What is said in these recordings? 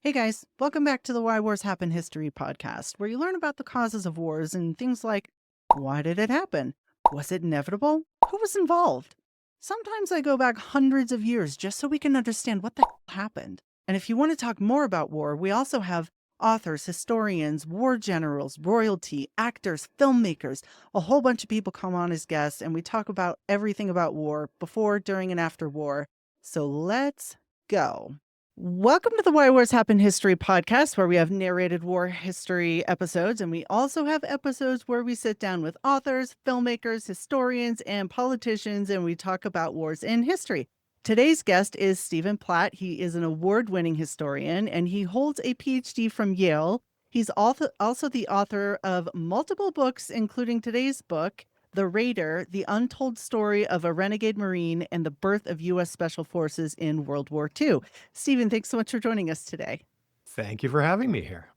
Hey guys, welcome back to the Why Wars Happen History podcast, where you learn about the causes of wars and things like why did it happen? Was it inevitable? Who was involved? Sometimes I go back hundreds of years just so we can understand what the hell happened. And if you want to talk more about war, we also have authors, historians, war generals, royalty, actors, filmmakers, a whole bunch of people come on as guests, and we talk about everything about war before, during, and after war. So let's go. Welcome to the Why Wars Happen History podcast, where we have narrated war history episodes, and we also have episodes where we sit down with authors, filmmakers, historians, and politicians, and we talk about wars in history. Today's guest is Stephen Platt. He is an award-winning historian, and he holds a PhD from Yale. He's also the author of multiple books, including today's book, The Raider, The Untold Story of a Renegade Marine and the Birth of U.S. Special Forces in World War II. Stephen, thanks so much for joining us today. Thank you for having me here.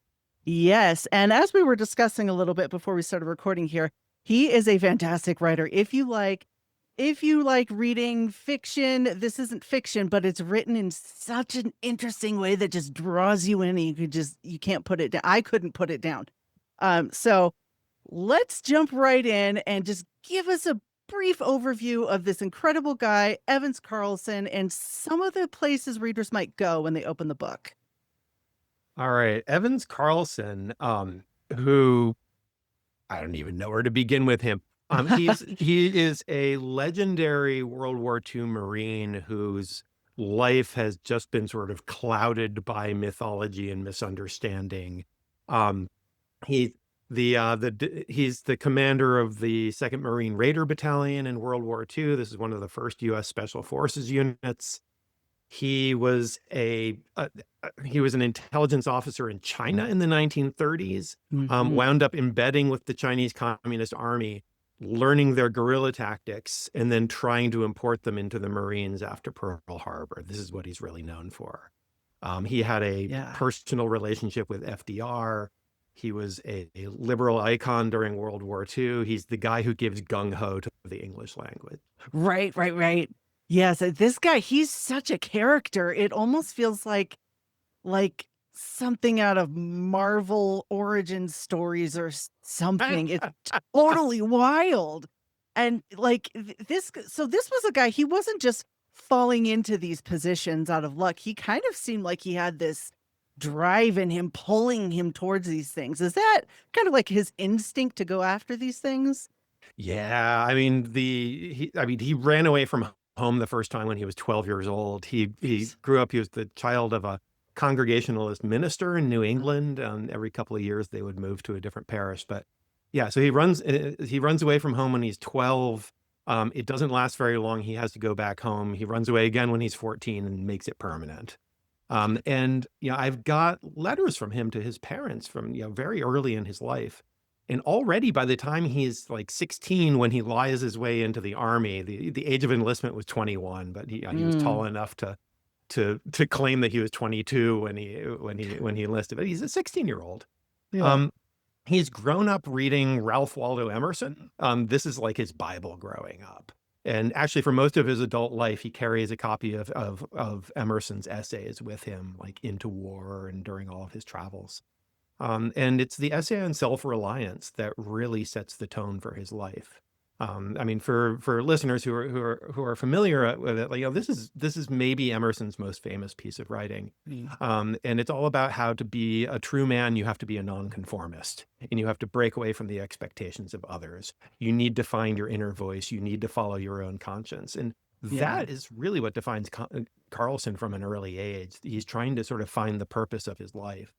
Yes, and as we were discussing a little bit before we started recording here, he is a fantastic writer. If you like reading fiction, this isn't fiction, but it's written in such an interesting way that just draws you in, and you can't put it down. I couldn't put it down. So let's jump right in and just give us a brief overview of this incredible guy, Evans Carlson, and some of the places readers might go when they open the book. All right. Evans Carlson, who I don't even know where to begin with him. He is a legendary World War II Marine whose life has just been sort of clouded by mythology and misunderstanding. He he's the commander of the 2nd Marine Raider Battalion in World War II. This is one of the first U.S. Special Forces units. He was he was an intelligence officer in China in the 1930s, wound up embedding with the Chinese Communist Army, learning their guerrilla tactics, and then trying to import them into the Marines after Pearl Harbor. This is what he's really known for. He had a personal relationship with FDR. He was a liberal icon during World War II. He's the guy who gives gung-ho to the English language. Right. Yes, this guy, he's such a character. It almost feels like something out of Marvel origin stories or something. It's totally wild. And this was a guy, he wasn't just falling into these positions out of luck. He kind of seemed like he had this drive in him, pulling him towards these things. Is that kind of like his instinct to go after these things? Yeah, I mean, he ran away from home the first time when he was 12 years old. He grew up, he was the child of a Congregationalist minister in New England, and every couple of years they would move to a different parish. But yeah, so he runs away from home when he's 12. It doesn't last very long. He has to go back home. He runs away again when he's 14 and makes it permanent. And I've got letters from him to his parents from very early in his life. And already by the time he's like 16, when he lies his way into the army, the age of enlistment was 21, but he was tall enough to claim that he was 22 when he enlisted. But he's a 16-year-old. Yeah. He's grown up reading Ralph Waldo Emerson. This is like his Bible growing up. And actually, for most of his adult life, he carries a copy of Emerson's essays with him, like into war and during all of his travels. And it's the essay on self-reliance that really sets the tone for his life. I mean, for listeners who are familiar with it, this is maybe Emerson's most famous piece of writing. And it's all about how to be a true man. You have to be a nonconformist, and you have to break away from the expectations of others. You need to find your inner voice. You need to follow your own conscience, and that is really what defines Carlson from an early age. He's trying to sort of find the purpose of his life.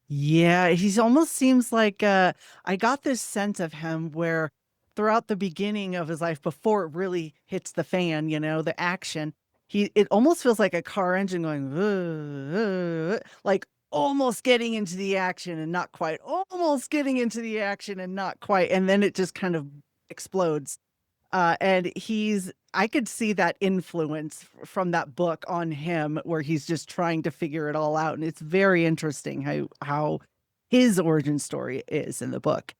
Yeah, he almost seems like I got this sense of him where throughout the beginning of his life, before it really hits the fan, the action, it almost feels like a car engine going, like almost getting into the action and not quite, almost getting into the action and not quite. And then it just kind of explodes. And I could see that influence from that book on him, where he's just trying to figure it all out. And it's very interesting how his origin story is in the book.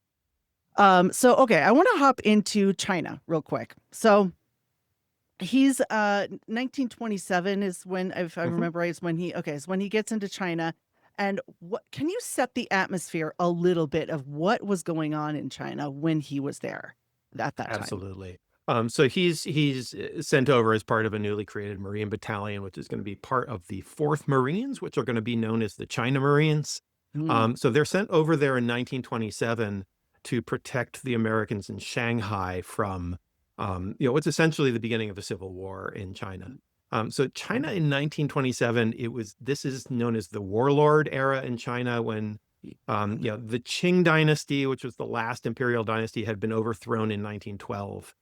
Okay, I want to hop into China real quick. So he's 1927 is when, if I remember right, is when he gets into China. And what can you set the atmosphere a little bit of what was going on in China when he was there at that time? Absolutely. So he's sent over as part of a newly created Marine battalion, which is going to be part of the 4th Marines, which are going to be known as the China Marines. Mm. So they're sent over there in 1927 to protect the Americans in Shanghai from, what's essentially the beginning of a civil war in China. So China in 1927, this is known as the warlord era in China when the Qing dynasty, which was the last imperial dynasty, had been overthrown in 1912.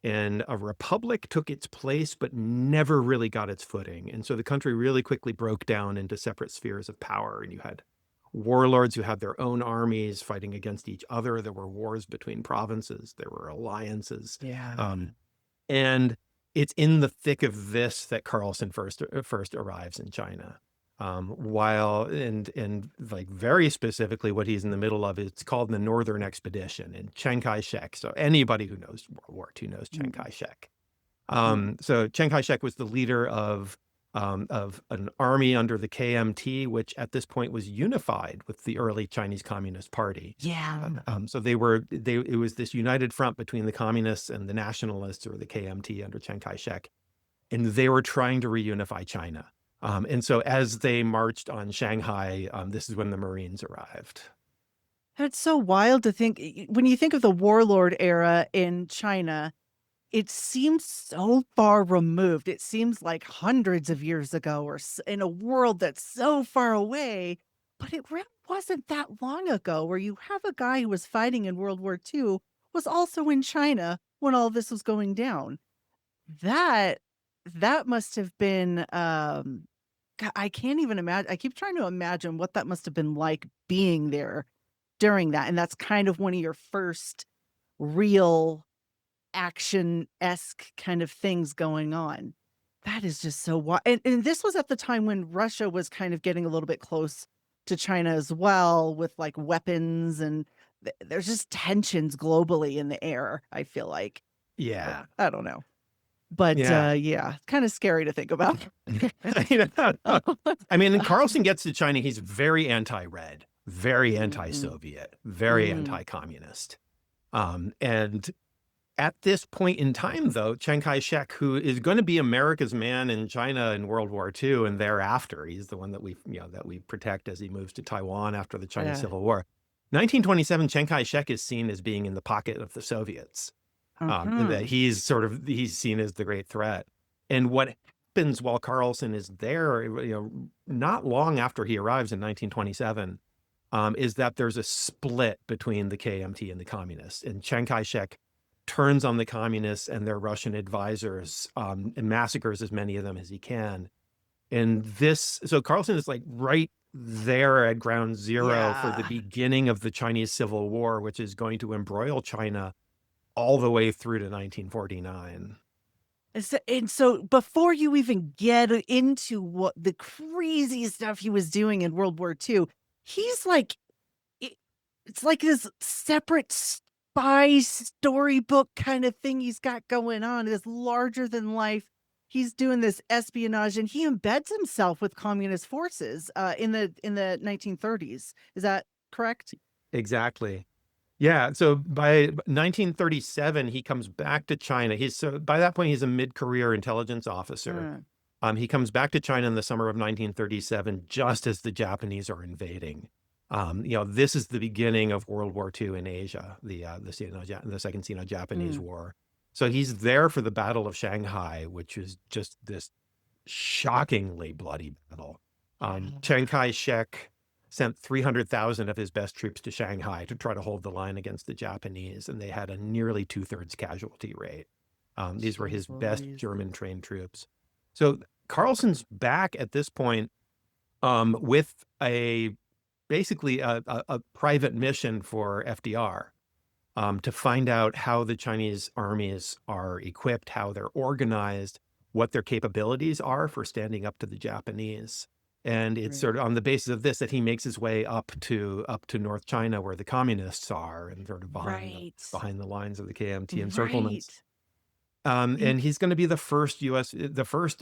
And a republic took its place, but never really got its footing. And so the country really quickly broke down into separate spheres of power. And you had warlords who had their own armies fighting against each other. There were wars between provinces. There were alliances. Yeah. And it's in the thick of this that Carlson first arrives in China. While and like very specifically what he's in the middle of, it's called the Northern Expedition and Chiang Kai-shek. So anybody who knows World War II knows Chiang Mm, Kai-shek. mm. So Chiang Kai-shek was the leader of an army under the KMT, which at this point was unified with the early Chinese Communist Party. Yeah. So it was this united front between the communists and the nationalists, or the KMT, under Chiang Kai-shek, and they were trying to reunify China. And so as they marched on Shanghai, this is when the Marines arrived. That's so wild to think. When you think of the warlord era in China, it seems so far removed. It seems like hundreds of years ago, or in a world that's so far away. But it really wasn't that long ago, where you have a guy who was fighting in World War II was also in China when all this was going down. That that must have been I can't even imagine. I keep trying to imagine what that must have been like being there during that. And that's kind of one of your first real action-esque kind of things going on. That is just so wild. And this was at the time when Russia was kind of getting a little bit close to China as well, with like weapons, and there's just tensions globally in the air, I feel like. But Yeah. I don't know. But Yeah. yeah, kind of scary to think about. I mean, Carlson gets to China, he's very anti-red, very Mm, anti-Soviet, very mm, anti-communist. And at this point in time, though, Chiang Kai-shek, who is going to be America's man in China in World War II and thereafter, he's the one that we protect as he moves to Taiwan after the Chinese yeah. Civil War. 1927, Chiang Kai-shek is seen as being in the pocket of the Soviets, and that Mhm. he's seen as the great threat. And what happens while Carlson is there, not long after he arrives in 1927, is that there's a split between the KMT and the communists, and Chiang Kai-shek turns on the communists and their Russian advisors, and massacres as many of them as he can. So Carlson is like right there at ground zero for the Yeah. beginning of the Chinese Civil War, which is going to embroil China all the way through to 1949. And so before you even get into what the crazy stuff he was doing in World War II, he's like it, it's like this separate spy storybook kind of thing he's got going on, this larger than life. He's doing this espionage, and he embeds himself with communist forces in the 1930s. Is that correct? Exactly. Yeah, so by 1937, he comes back to China. By that point, he's a mid-career intelligence officer. Uh, He comes back to China in the summer of 1937, just as the Japanese are invading. This is the beginning of World War II in Asia, the Second Sino-Japanese mm, War. So he's there for the Battle of Shanghai, which is just this shockingly bloody battle. yeah. Chiang Kai-shek sent 300,000 of his best troops to Shanghai to try to hold the line against the Japanese, and they had a nearly 2/3 casualty rate. These were his Jeez best Louise. German trained troops. So Carlson's back at this point, with basically a private mission for FDR, to find out how the Chinese armies are equipped, how they're organized, what their capabilities are for standing up to the Japanese. And it's Right. sort of on the basis of this that he makes his way up to North China, where the communists are, and sort of behind the Right. behind the lines of the KMT encirclements. Right. In- And he's going to be the first,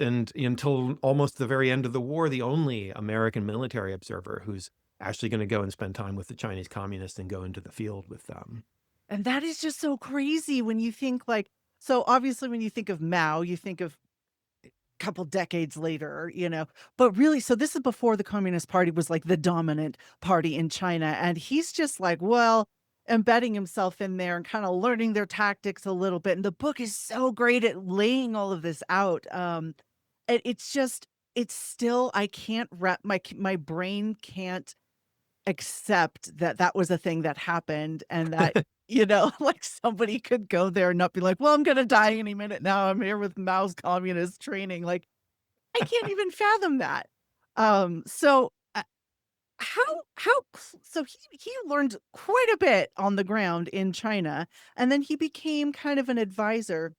and until almost the very end of the war, the only American military observer who's actually going to go and spend time with the Chinese communists and go into the field with them. And that is just so crazy when you think like, so obviously when you think of Mao, you think of a couple decades later, but really, so this is before the Communist Party was like the dominant party in China. And he's just like, well, embedding himself in there and kind of learning their tactics a little bit. And the book is so great at laying all of this out. It's just, it's still, I can't wrap my brain can't accept that that was a thing that happened and that, like somebody could go there and not be like, well, I'm going to die any minute now. I'm here with Mao's communist training. Like, I can't even fathom that. So so he learned quite a bit on the ground in China, and then he became kind of an advisor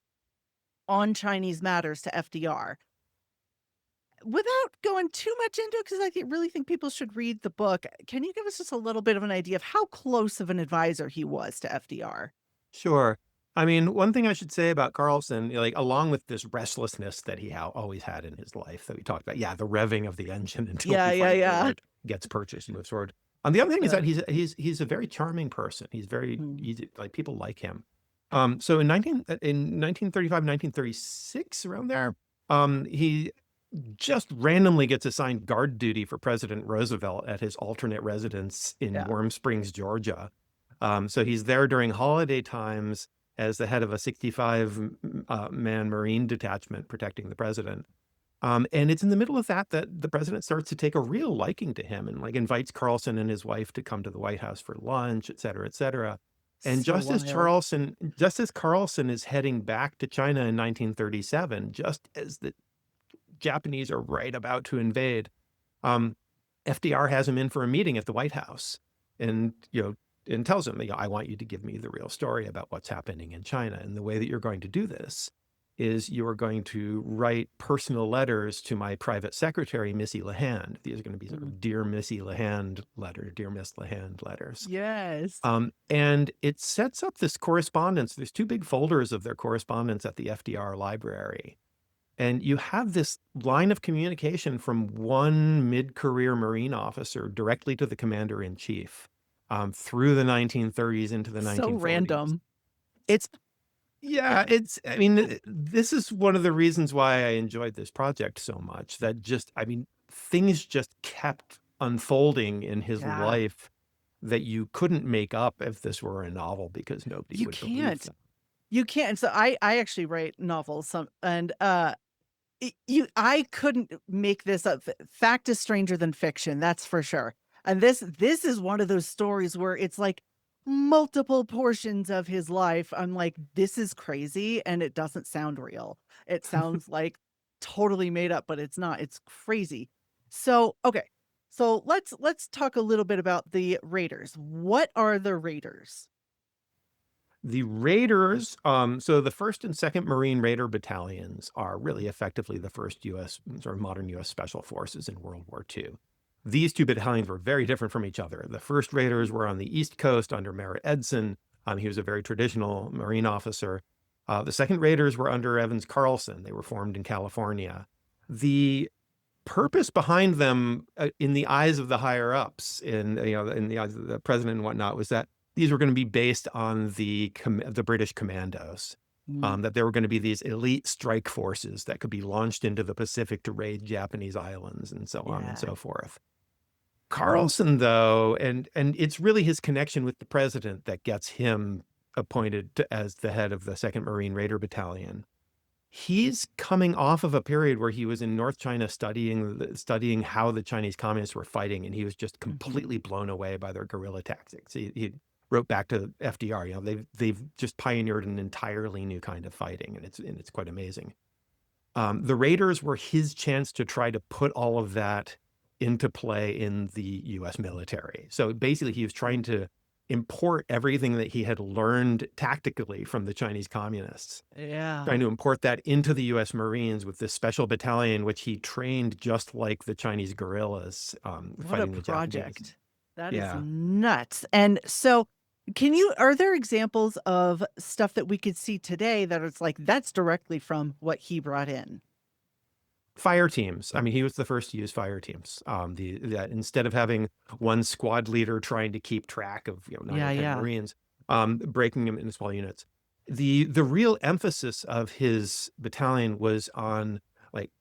on Chinese matters to FDR. Without going too much into it, because really think people should read the book, can you give us just a little bit of an idea of how close of an advisor he was to FDR? Sure. I mean, one thing I should say about Carlson, like along with this restlessness that he always had in his life that we talked about, yeah, the revving of the engine until Yeah, he yeah, finally yeah. gets purchased and moves forward. The other thing is Uh, that he's a very charming person. He's very mm, easy, like people like him. So in 1935, 1936, around there, he just randomly gets assigned guard duty for President Roosevelt at his alternate residence in yeah. Warm Springs, Georgia. So he's there during holiday times as the head of a 65 man Marine detachment protecting the president. And it's in the middle of that the president starts to take a real liking to him and like invites Carlson and his wife to come to the White House for lunch, et cetera, et cetera. And So wild. just as Carlson is heading back to China in 1937, just as the Japanese are right about to invade, um, FDR has him in for a meeting at the White House, and and tells him, I want you to give me the real story about what's happening in China, and the way that you're going to do this is you are going to write personal letters to my private secretary, Missy LeHand. These are going to be sort Mm. of Dear Missy LeHand letter, Dear Miss LeHand letters. Yes. And it sets up this correspondence. There's two big folders of their correspondence at the FDR library. And you have this line of communication from one mid-career Marine officer directly to the commander-in-chief through the 1930s into the So 1940s. random. It's, yeah, I mean, this is one of the reasons why I enjoyed this project so much, that just, I mean, things just kept unfolding in his Yeah. life that you couldn't make up if this were a novel, because nobody You would believe can't. them. You can't. So I actually write novels, and I couldn't make this up. Fact is stranger than fiction, that's for sure. And this is one of those stories where it's like multiple portions of his life. I'm like, this is crazy, and it doesn't sound real. It sounds like totally made up, but it's not. It's crazy. So, okay. So let's talk a little bit about the Raiders. What are the Raiders? The Raiders, so the 1st and 2nd Marine Raider battalions are really effectively the first U.S. sort of modern U.S. Special Forces in World War II. These two battalions were very different from each other. The 1st Raiders were on the East Coast under Merritt Edson. He was a very traditional Marine officer. The 2nd Raiders were under Evans Carlson. They were formed in California. The purpose behind them, in the eyes of the higher ups, in the eyes of the president and whatnot, was that these were going to be based on the British commandos. Mm, That there were going to be these elite strike forces that could be launched into the Pacific to raid Japanese islands and so on and yeah. so forth. Carlson, though, and it's really his connection with the president that gets him appointed as the head of the 2nd Marine Raider Battalion. He's coming off of a period where he was in North China studying how the Chinese communists were fighting, and he was just Mhm. completely blown away by their guerrilla tactics. He wrote back to FDR, they've just pioneered an entirely new kind of fighting, and it's quite amazing. The Raiders were his chance to try to put all of that into play in the U.S. military. So basically, he was trying to import everything that he had learned tactically from the Chinese communists, trying Yeah. to import that into the U.S. Marines with this special battalion, which he trained just like the Chinese guerrillas What a fighting the Japanese. project. That is Yeah. nuts. And so Are there examples of stuff that we could see today that it's like, that's directly from what he brought in? Fire teams. I mean, he was the first to use fire teams. That instead of having one squad leader trying to keep track of 9 or Yeah, 10 yeah. Marines, breaking them into small units. The real emphasis of his battalion was on like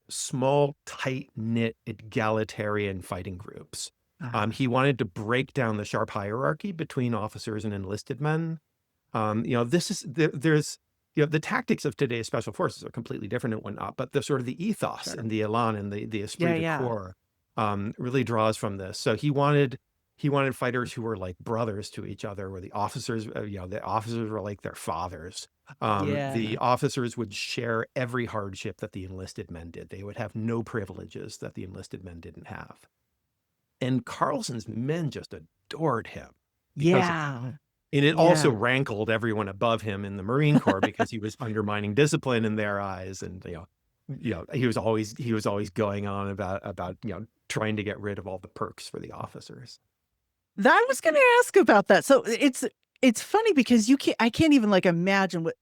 small, tight knit, egalitarian fighting groups. Ah, He wanted to break down the sharp hierarchy between officers and enlisted men. This is there's the tactics of today's special forces are completely different and whatnot, but the sort of the ethos sure. and the elan and the Yeah, esprit de yeah. corps really draws from this. So he wanted fighters who were like brothers to each other, where the officers, the officers were like their fathers. The Yeah. officers would share every hardship that the enlisted men did. They would have no privileges that the enlisted men didn't have. And Carlson's men just adored him because of Yeah. and it also Yeah. rankled everyone above him in the Marine Corps because he was undermining discipline in their eyes, and he was always going on about trying to get rid of all the perks for the officers. That I was gonna ask about that. So it's funny because I can't even like imagine what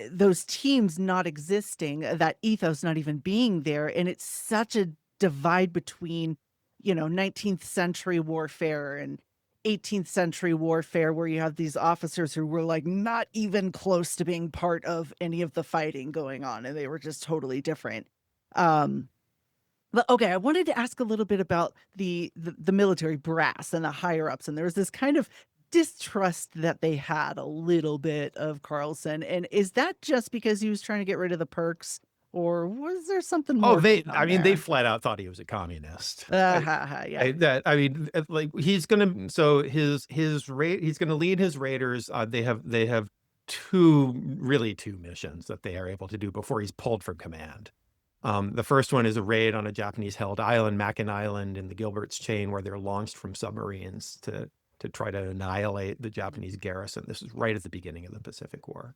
those teams not existing, that ethos not even being there, and it's such a divide between, 19th century warfare and 18th century warfare where you have these officers who were like not even close to being part of any of the fighting going on, and they were just totally different. Um, but okay, I wanted to ask a little bit about the military brass and the higher ups, and there was this kind of distrust that they had a little bit of Carlson. And is that just because he was trying to get rid of the perks, or was there something Oh, more going I on mean, they there? flat out thought he was a communist. Ha, ha, yeah, I mean, like he's gonna so his rate he's gonna lead his raiders. They have two missions that they are able to do before he's pulled from command. The first one is a raid on a Japanese-held island, Makin Island, in the Gilbert's Chain, where they're launched from submarines to try to annihilate the Japanese garrison. This is right at the beginning of the Pacific War.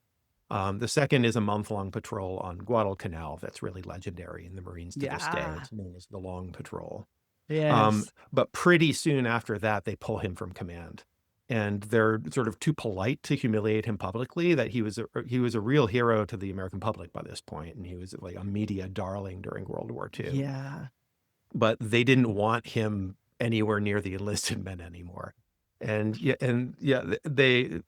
The second is a month-long patrol on Guadalcanal that's really legendary in the Marines to this day. yeah, It's known as the Long Patrol. yes, But pretty soon after that, they pull him from command. And they're sort of too polite to humiliate him publicly that he was a real hero to the American public by this point, and he was like a media darling during World War II. yeah, But they didn't want him anywhere near the enlisted men anymore. They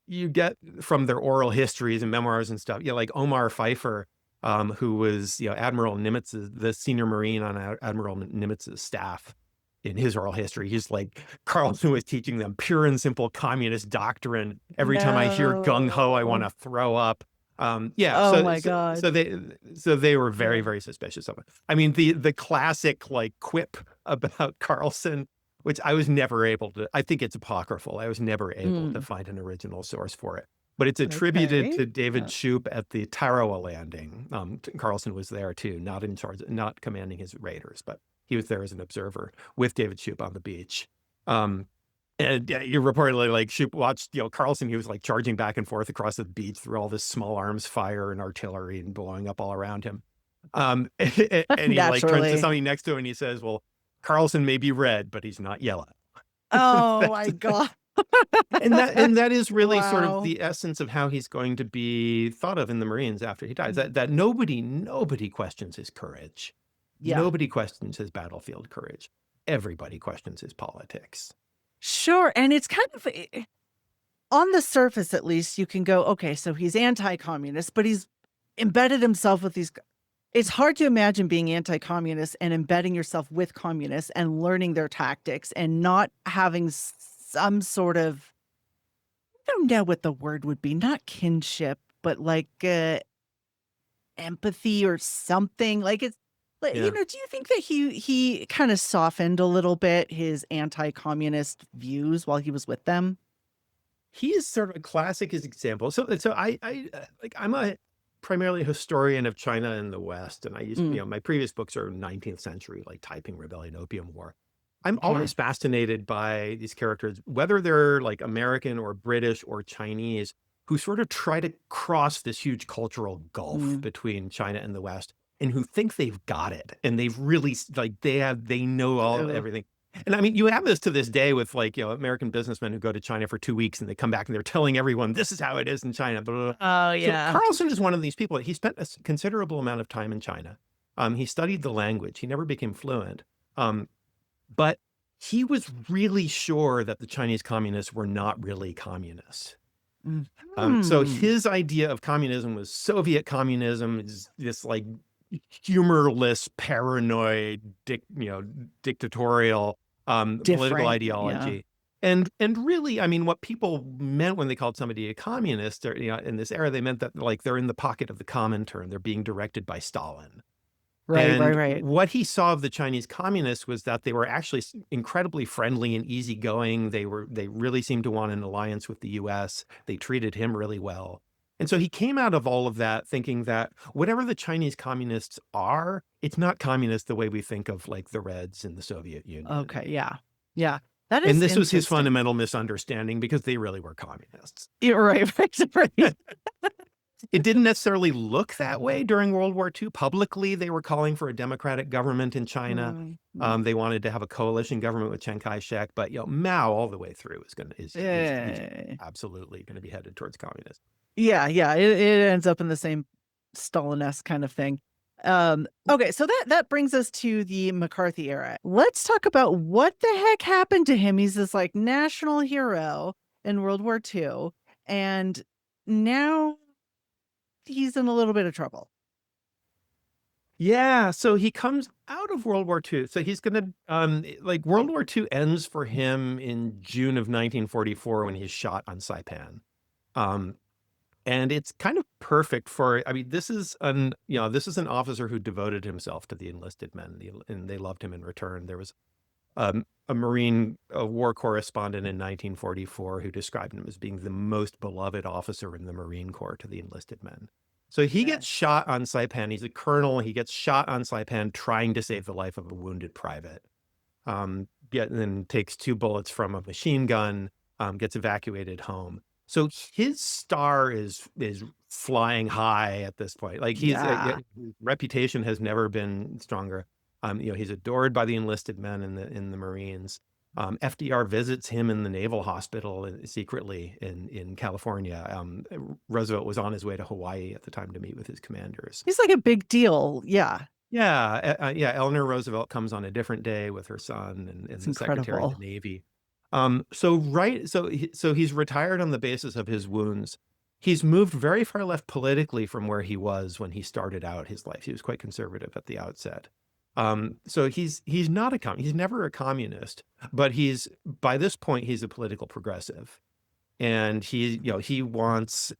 you get from their oral histories and memoirs and stuff, like Omar Pfeiffer, who was, Admiral Nimitz's, the senior Marine on Admiral Nimitz's staff. In his oral history, he's like, Carlson was teaching them pure and simple communist doctrine. Every time I hear gung ho, I want no, to throw up. Yeah, oh my god, so they were very, yeah, very suspicious of it. I mean, the classic like quip about Carlson, which I was never able to, I think it's apocryphal. I was never able to mm, find an original source for it, but it's attributed okay, to David yeah, Shoup at the Tarawa landing. Carlson was there too, not in charge, not commanding his raiders, but he was there as an observer with David Shoup on the beach. Um, and you reportedly like Shoup watched, Carlson, he was like charging back and forth across the beach through all this small arms fire and artillery and blowing up all around him. And he like turns to naturally. somebody next to him and he says, well, Carlson may be red, but he's not yellow. Oh That's, my god. and that is really sort of Wow. the essence of how he's going to be thought of in the Marines after he dies. That nobody questions his courage. Yeah. Nobody questions his battlefield courage. Everybody questions his politics. Sure, and it's kind of on the surface, at least, you can go, "Okay, so he's anti-communist, but he's embedded himself with these." It's hard to imagine being anti-communist and embedding yourself with communists and learning their tactics and not having some sort of, I don't know what the word would be, not kinship, but like, empathy or something. Like, it's like, Yeah. do you think that he kinda softened a little bit his anti-communist views while he was with them? He is sort of a classic example. So like I'm a primarily historian of China and the West, and I used, Mm, my previous books are 19th century, like Taiping Rebellion, Opium War. I'm yeah. always fascinated by these characters, whether they're like American or British or Chinese, who sort of try to cross this huge cultural gulf Mm. between China and the West, and who think they've got it, and they've really like they know all Ugh. everything. And I mean, you have this to this day with like, American businessmen who go to China for 2 weeks and they come back and they're telling everyone this is how it is in China. Blah, blah, blah. Oh, So yeah. Carlson is one of these people. He spent a considerable amount of time in China. He studied the language. He never became fluent. Um, but he was really sure that the Chinese communists were not really communists. So Mhm. his idea of communism was Soviet communism, is this like humorless, paranoid, dictatorial political Different, yeah. ideology. And really, I mean, what people meant when they called somebody a communist, or, in this era, they meant that like they're in the pocket of the Comintern, they're being directed by Stalin. Right, right, And right. what he saw of the Chinese communists was that they were actually incredibly friendly and easygoing. They really seemed to want an alliance with the US. They treated him really well. And so he came out of all of that thinking that whatever the Chinese communists are, it's not communist the way we think of like the Reds in the Soviet Union. Okay, yeah. Yeah. That And is this was his interesting. fundamental misunderstanding because they really were communists. You're right, right, right. It didn't necessarily look that way during World War II. Publicly, they were calling for a democratic government in China. Mhm. They wanted to have a coalition government with Chiang Kai-shek, but Mao all the way through is he's Eh. absolutely going to be headed towards communism. Yeah, yeah, it ends up in the same Stalin-esque kind of thing. Okay, so that brings us to the McCarthy era. Let's talk about what the heck happened to him. He's this like national hero in World War II, and now he's in a little bit of trouble. Yeah, so he comes out of World War II. So he's gonna like World War II ends for him in June of 1944 when he's shot on Saipan. Um, And it's kind of perfect for, I mean, this is an officer who devoted himself to the enlisted men, and they loved him in return. There was a Marine war correspondent in 1944 who described him as being the most beloved officer in the Marine Corps to the enlisted men. So he Yeah. gets shot on Saipan. He's a colonel. He gets shot on Saipan trying to save the life of a wounded private. Then takes 2 bullets from a machine gun, gets evacuated home. So his star is flying high at this point. Like Yeah. his reputation has never been stronger. He's adored by the enlisted men in the Marines. FDR visits him in the Naval Hospital secretly in California. Roosevelt was on his way to Hawaii at the time to meet with his commanders. He's like a big deal. Yeah. Yeah, Eleanor Roosevelt comes on a different day with her son and It's the Secretary of the incredible. Navy. So he's retired on the basis of his wounds. He's moved very far left politically from where he was when he started out his life. He was quite conservative at the outset. So he's not he's never a communist, but by this point he's a political progressive. And he wants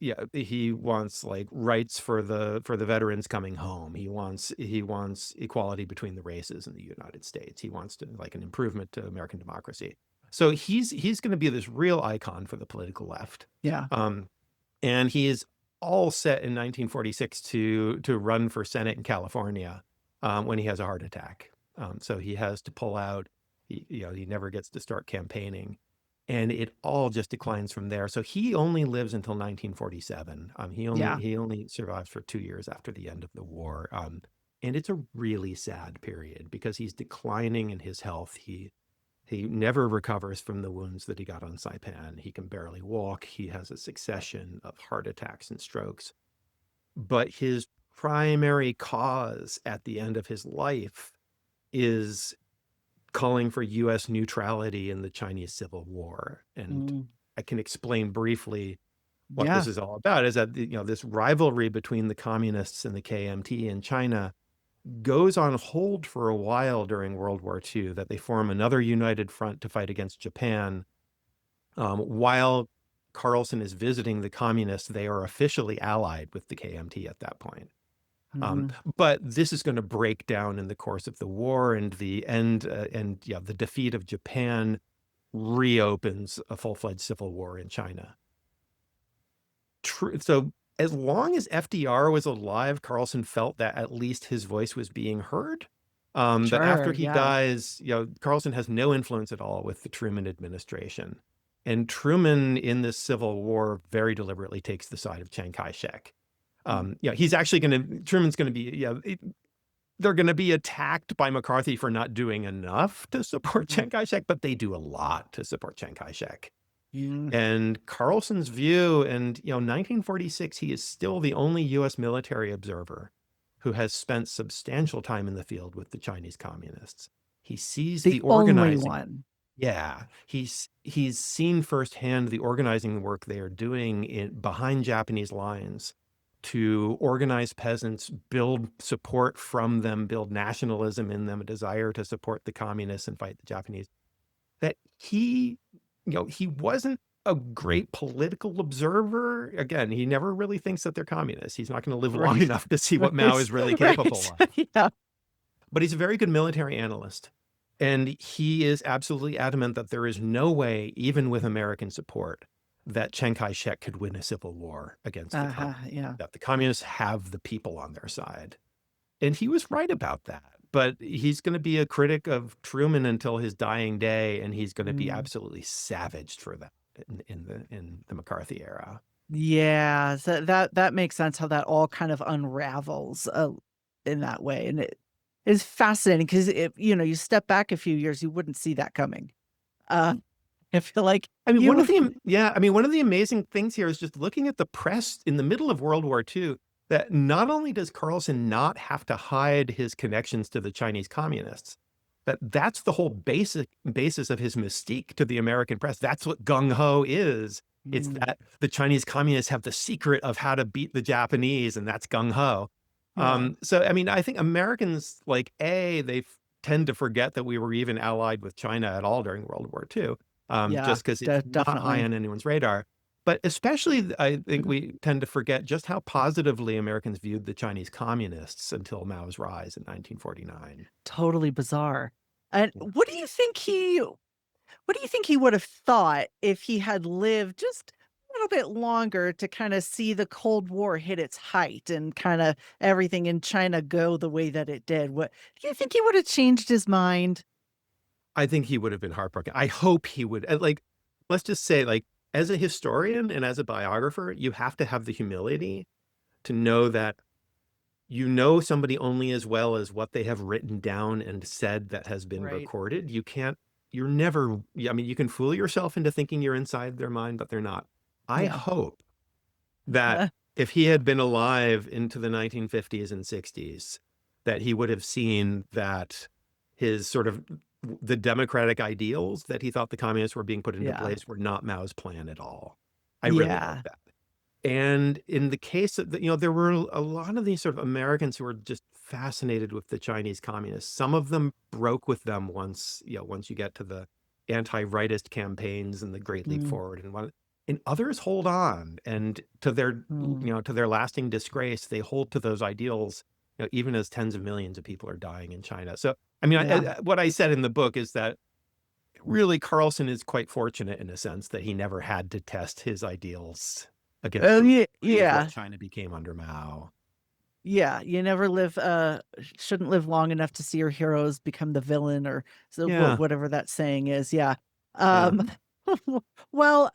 like rights for the veterans coming home. He wants equality between the races in the United States. He wants to like an improvement to American democracy. So he's going to be this real icon for the political left. Yeah. And he is all set in 1946 to run for Senate in California when he has a heart attack. So he has to pull out. He never gets to start campaigning. And it all just declines from there. So he only lives until 1947. Yeah. He only survives for 2 years after the end of the war. And it's a really sad period because he's declining in his health. He never recovers from the wounds that he got on Saipan. He can barely walk. He has a succession of heart attacks and strokes. But his primary cause at the end of his life is calling for U.S. neutrality in the Chinese Civil War. And Mm. I can explain briefly what this Yeah. is all about, is that this rivalry between the communists and the KMT in China goes on hold for a while during World War II, that they form another united front to fight against Japan. While Carlson is visiting the communists, they are officially allied with the KMT at that point. Mhm. But this is going to break down in the course of the war, and the defeat of Japan reopens a full-fledged civil war in China. So as long as FDR was alive, Carlson felt that at least his voice was being heard. But after Sure. he Yeah. dies, Carlson has no influence at all with the Truman administration. And Truman in this civil war very deliberately takes the side of Chiang Kai-shek. Mm. He's actually Truman's going to be, they're going to be attacked by McCarthy for not doing enough to support Mm, Chiang Kai-shek, but they do a lot to support Chiang Kai-shek. mm. And Carlson's view, and 1946, he is still the only U.S. military observer who has spent substantial time in the field with the Chinese communists. He sees The the only organizing. one. Yeah, he's seen firsthand the organizing work they are doing behind Japanese lines to organize peasants, build support from them, build nationalism in them, a desire to support the communists and fight the Japanese. That he wasn't a great political observer. Again, he never really thinks that they're communists. He's not going to live long Right. enough to see what Mao Right. is really capable Right. of. Yeah. But he's a very good military analyst. And he is absolutely adamant that there is no way, even with American support, that Chiang Kai-shek could win a civil war against the Uh-huh. communists, Yeah. that the communists have the people on their side. And he was right about that. But he's going to be a critic of Truman until his dying day, and he's going to be Mm. absolutely savaged for that in the McCarthy era. Yeah. So that makes sense how that all kind of unravels in that way. And it is fascinating because if you step back a few years, you wouldn't see that coming. Uh, I feel like I mean, you one of the amazing things here is just looking at the press in the middle of World War II, that not only does Carlson not have to hide his connections to the Chinese communists, but that's the whole basis of his mystique to the American press. That's what gung ho is. It's Mm, that the Chinese communists have the secret of how to beat the Japanese, and that's gung ho. yeah. So, I mean, I think Americans, like, tend to forget that we were even allied with China at all during World War II, Yeah. just because it's not high Definitely. on anyone's radar. But especially, I think we tend to forget just how positively Americans viewed the Chinese communists until Mao's rise in 1949. Totally bizarre. And Yeah. what do you think he would have thought if he had lived just a little bit longer to kind of see the Cold War hit its height and kind of everything in China go the way that it did? What do you think he would have changed his mind? I think he would have been heartbroken. I hope he would. Like, let's just say, like, as a historian and as a biographer, you have to have the humility to know that you know somebody only as well as what they have written down and said that has been Right. recorded. You're never, I mean, you can fool yourself into thinking you're inside their mind, but they're not. I Yeah. hope that if he had been alive into the 1950s and 60s, that he would have seen that his sort of the democratic ideals that he thought the communists were being put into Yeah. place were not Mao's plan at all. I really hope Yeah. that. And in the case of there were a lot of these sort of Americans who were just fascinated with the Chinese communists. Some of them broke with them once you get to the anti-rightist campaigns and the Great Leap Mm, Forward, and others hold on, and mm. to their lasting disgrace, they hold to those ideals, even as tens of millions of people are dying in China. So, I mean, Yeah. what I said in the book is that really Carlson is quite fortunate in a sense that he never had to test his ideals against the Yeah. reality of what Yeah. China became under Mao. Yeah, you never shouldn't live long enough to see your heroes become the villain or so Yeah, whatever that saying is. Yeah. yeah. Um, well,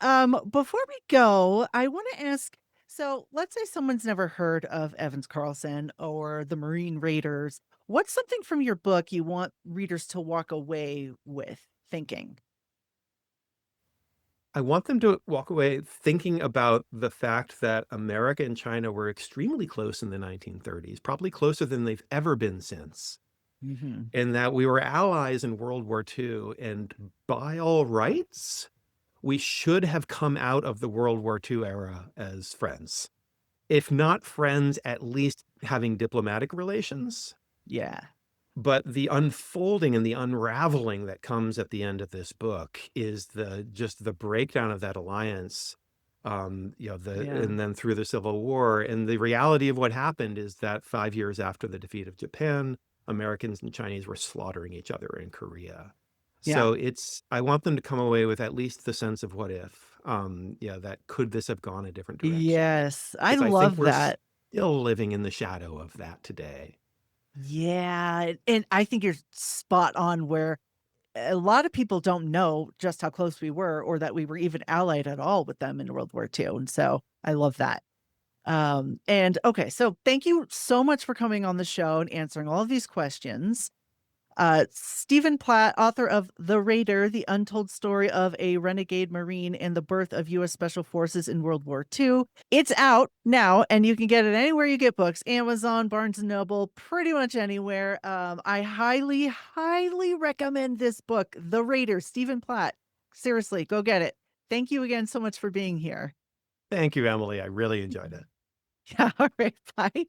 before we go, I want to ask, so let's say someone's never heard of Evans Carlson or the Marine Raiders. What's something from your book you want readers to walk away with thinking? I want them to walk away thinking about the fact that America and China were extremely close in the 1930s, probably closer than they've ever been since, Hmm. and that we were allies in World War II. And by all rights, we should have come out of the World War II era as friends. If not friends, at least having diplomatic relations. Yeah. But the unfolding and the unraveling that comes at the end of this book is just the breakdown of that alliance, Yeah. and then through the Civil War. And the reality of what happened is that 5 years after the defeat of Japan, Americans and Chinese were slaughtering each other in Korea. Yeah. So I want them to come away with at least the sense of what if, that could this have gone a different direction? Yes. I Because I think love we're that. still living in the shadow of that today. Yeah, and I think you're spot on where a lot of people don't know just how close we were or that we were even allied at all with them in World War II, and so I love that. And okay, so thank you so much for coming on the show and answering all of these questions. Stephen Platt, author of The Raider, The Untold Story of a Renegade Marine and the Birth of U.S. Special Forces in World War II. It's out now, and you can get it anywhere you get books, Amazon, Barnes & Noble, pretty much anywhere. I highly, highly recommend this book, The Raider, Stephen Platt. Seriously, go get it. Thank you again so much for being here. Thank you, Emily. I really enjoyed it. Yeah, all right, bye.